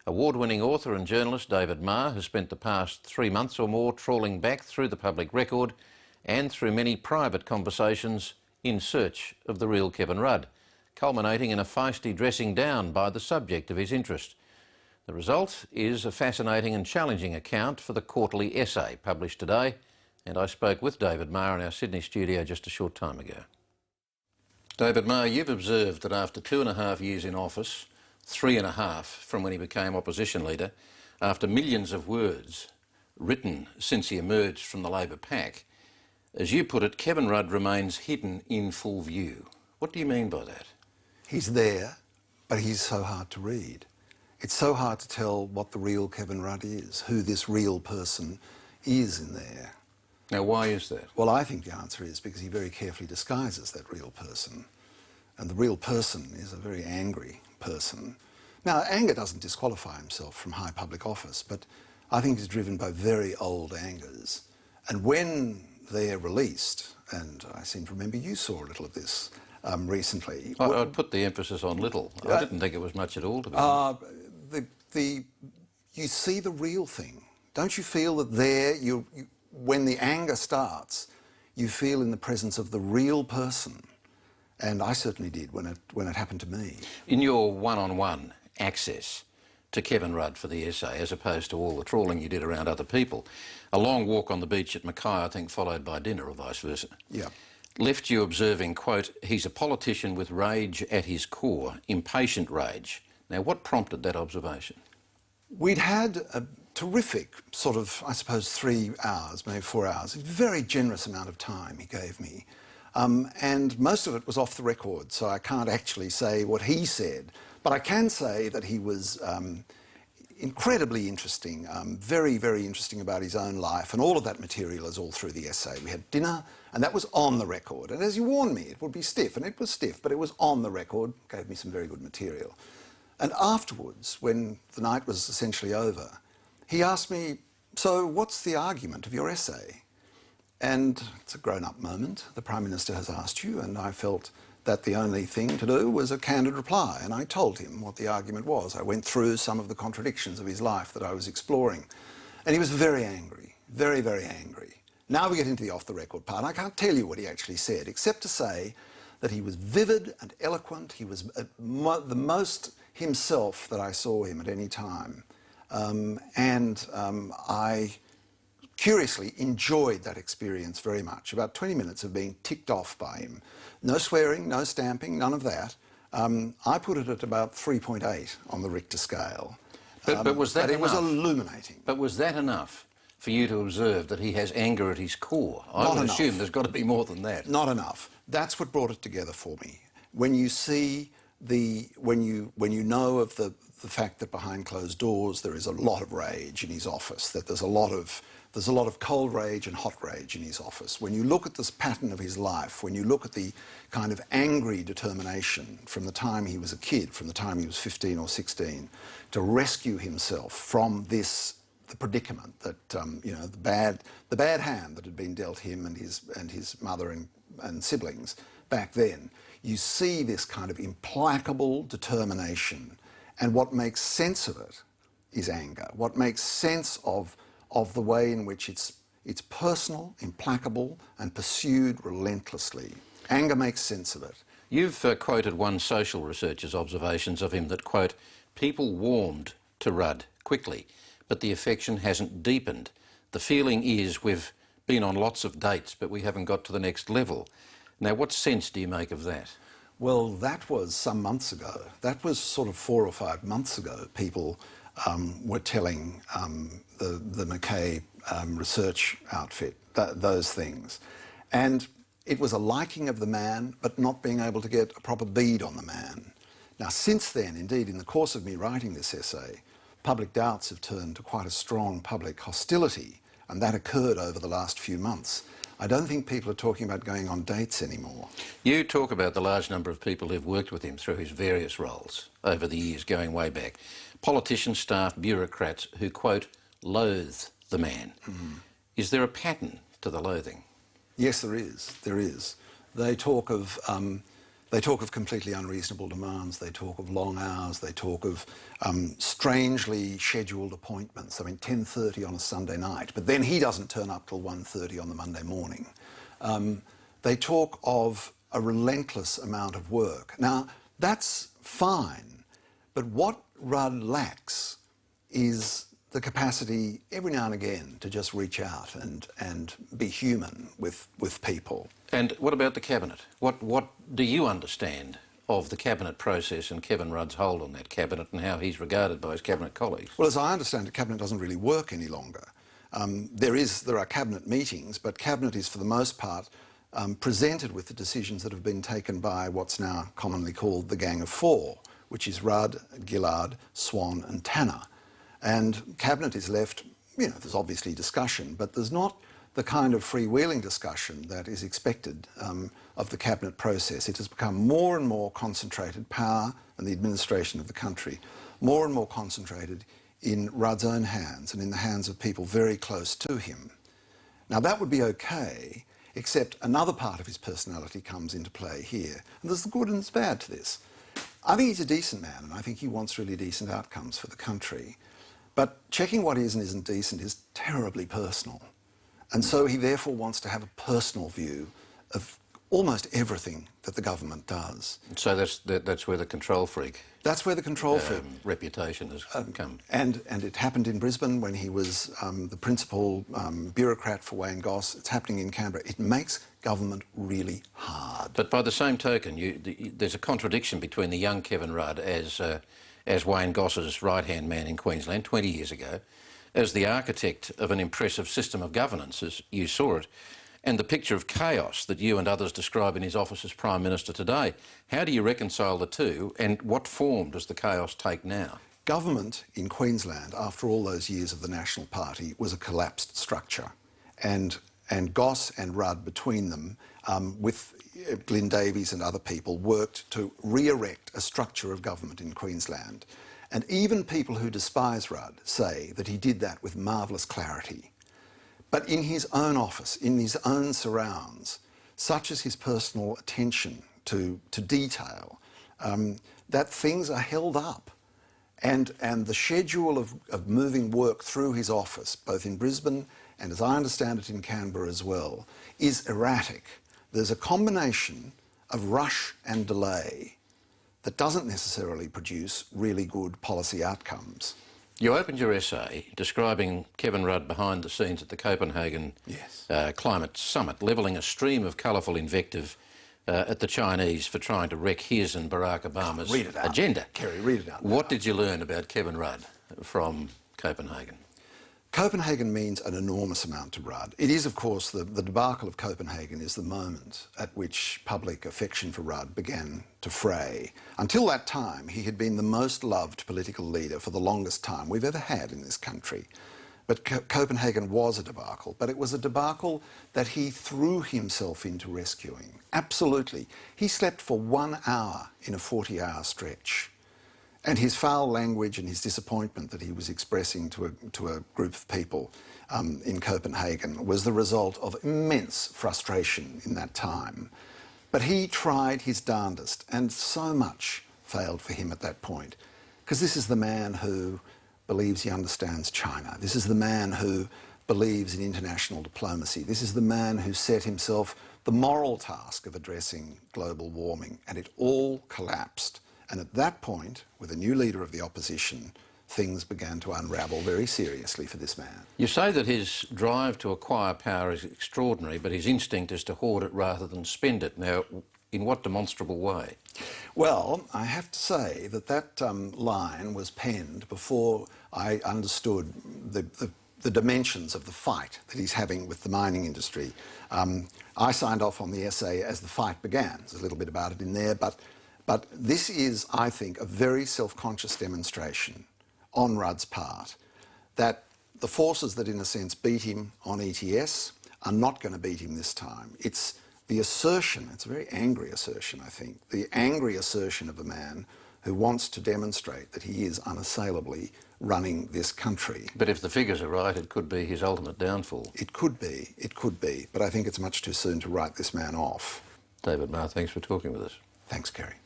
Award-winning author and journalist David Marr has spent the past 3 months or more trawling back through the public record and through many private conversations in search of the real Kevin Rudd, culminating in a feisty dressing down by the subject of his interest. The result is a fascinating and challenging account for the quarterly essay published today, and I spoke with David Marr in our Sydney studio just a short time ago. David Marr, you've observed that after 2.5 years in office, 3.5 from when he became opposition leader, after millions of words written since he emerged from the Labor pack, as you put it, Kevin Rudd remains hidden in full view. What do you mean by that? He's there, but he's so hard to read. It's so hard to tell what the real Kevin Rudd is, who this real person is in there. Now, why is that? Well, I think the answer is because he very carefully disguises that real person. And the real person is a very angry person. Now, anger doesn't disqualify himself from high public office, but I think he's driven by very old angers. And when they're released, and I seem to remember you saw a little of this recently. I'd put the emphasis on little. I didn't think it was much at all, to be honest. You see the real thing. Don't you feel that there, when the anger starts, you feel in the presence of the real person? And I certainly did when it happened to me. In your one-on-one access to Kevin Rudd for the essay, as opposed to all the trawling you did around other people, a long walk on the beach at Mackay, I think, followed by dinner or vice versa, yeah, left you observing, quote, he's a politician with rage at his core, impatient rage. Now, what prompted that observation? We'd had a terrific sort of, I suppose, 3 hours, maybe 4 hours, a very generous amount of time he gave me. And most of it was off the record, so I can't actually say what he said. But I can say that he was incredibly interesting, very, very interesting about his own life, and all of that material is all through the essay. We had dinner, and that was on the record. And as you warned me, it would be stiff, and it was stiff, but it was on the record, gave me some very good material. And afterwards, when the night was essentially over, he asked me, so what's the argument of your essay? And it's a grown-up moment. The Prime Minister has asked you, and I felt that the only thing to do was a candid reply. And I told him what the argument was. I went through some of the contradictions of his life that I was exploring. And he was very angry, very, very angry. Now we get into the off-the-record part. I can't tell you what he actually said, except to say that he was vivid and eloquent. He was the most himself that I saw him at any time. I curiously enjoyed that experience very much. About 20 minutes of being ticked off by him. No swearing, no stamping, none of that. I put it at about 3.8 on the Richter scale. But was that enough? It was illuminating. But was that enough for you to observe that he has anger at his core? I would assume there's got to be more than that. Not enough. That's what brought it together for me. When you see when you know of the fact that behind closed doors there is a lot of rage in his office, that there's a lot of cold rage and hot rage in his office. When you look at this pattern of his life, when you look at the kind of angry determination from the time he was a kid, from the time he was 15 or 16, to rescue himself from the predicament that, the bad hand that had been dealt him and his mother and siblings back then, you see this kind of implacable determination. And what makes sense of it is anger. What makes sense of the way in which it's personal, implacable, and pursued relentlessly. Anger makes sense of it. You've quoted one social researcher's observations of him that, quote, people warmed to Rudd quickly, but the affection hasn't deepened. The feeling is we've been on lots of dates, but we haven't got to the next level. Now, what sense do you make of that? Well, that was some months ago. That was sort of 4 or 5 months ago. People were telling the Mackay research outfit those things. And it was a liking of the man, but not being able to get a proper bead on the man. Now, since then, indeed, in the course of me writing this essay, public doubts have turned to quite a strong public hostility, and that occurred over the last few months. I don't think people are talking about going on dates anymore. You talk about the large number of people who've worked with him through his various roles over the years, going way back. Politicians, staff, bureaucrats who, quote, loathe the man. Mm. Is there a pattern to the loathing? Yes, there is. There is. They talk of They talk of completely unreasonable demands, they talk of long hours, they talk of strangely scheduled appointments. I mean, 10:30 on a Sunday night, but then he doesn't turn up till 1:30 on the Monday morning. They talk of a relentless amount of work. Now, that's fine, but what Rudd lacks is the capacity every now and again to just reach out and be human with people. And what about the Cabinet? What do you understand of the Cabinet process and Kevin Rudd's hold on that Cabinet and how he's regarded by his Cabinet colleagues? Well, as I understand it, Cabinet doesn't really work any longer. There are Cabinet meetings, but Cabinet is for the most part presented with the decisions that have been taken by what's now commonly called the Gang of Four, which is Rudd, Gillard, Swan and Tanner. And Cabinet is left, there's obviously discussion, but there's not the kind of freewheeling discussion that is expected of the Cabinet process. It has become more and more concentrated, power and the administration of the country, more and more concentrated in Rudd's own hands and in the hands of people very close to him. Now that would be okay, except another part of his personality comes into play here. And there's the good and the bad to this. I think he's a decent man and I think he wants really decent outcomes for the country. But checking what is and isn't decent is terribly personal. And so he therefore wants to have a personal view of almost everything that the government does. So that's where the control freak... That's where the control freak... reputation has come. And it happened in Brisbane when he was the principal bureaucrat for Wayne Goss. It's happening in Canberra. It makes government really hard. But by the same token, there's a contradiction between the young Kevin Rudd as Wayne Goss's right-hand man in Queensland 20 years ago, as the architect of an impressive system of governance, as you saw it, and the picture of chaos that you and others describe in his office as Prime Minister today. How do you reconcile the two, and what form does the chaos take now? Government in Queensland, after all those years of the National Party, was a collapsed structure. And Goss and Rudd, between them, with Glyn Davies and other people, worked to re-erect a structure of government in Queensland. And even people who despise Rudd say that he did that with marvellous clarity. But in his own office, in his own surrounds, such as his personal attention to detail, that things are held up. And the schedule of moving work through his office, both in Brisbane and as I understand it in Canberra as well, is erratic. There's a combination of rush and delay that doesn't necessarily produce really good policy outcomes. You opened your essay describing Kevin Rudd behind the scenes at the Copenhagen Climate Summit, levelling a stream of colourful invective at the Chinese for trying to wreck his and Barack Obama's agenda. Kerry, read it out. What did you learn about Kevin Rudd from Copenhagen? Copenhagen means an enormous amount to Rudd. It is, of course, the debacle of Copenhagen is the moment at which public affection for Rudd began to fray. Until that time, he had been the most loved political leader for the longest time we've ever had in this country. But Copenhagen was a debacle, but it was a debacle that he threw himself into rescuing. Absolutely. He slept for 1 hour in a 40-hour stretch. And his foul language and his disappointment that he was expressing to a group of people in Copenhagen was the result of immense frustration in that time. But he tried his darndest, and so much failed for him at that point. Because this is the man who believes he understands China. This is the man who believes in international diplomacy. This is the man who set himself the moral task of addressing global warming, and it all collapsed. And at that point, with a new leader of the opposition, things began to unravel very seriously for this man. You say that his drive to acquire power is extraordinary, but his instinct is to hoard it rather than spend it. Now, in what demonstrable way? Well, I have to say that line was penned before I understood the dimensions of the fight that he's having with the mining industry. I signed off on the essay as the fight began. There's a little bit about it in there, but this is, I think, a very self-conscious demonstration on Rudd's part that the forces that, in a sense, beat him on ETS are not going to beat him this time. It's the assertion, it's a very angry assertion, I think, the angry assertion of a man who wants to demonstrate that he is unassailably running this country. But if the figures are right, it could be his ultimate downfall. It could be, but I think it's much too soon to write this man off. David Marr, thanks for talking with us. Thanks, Kerry.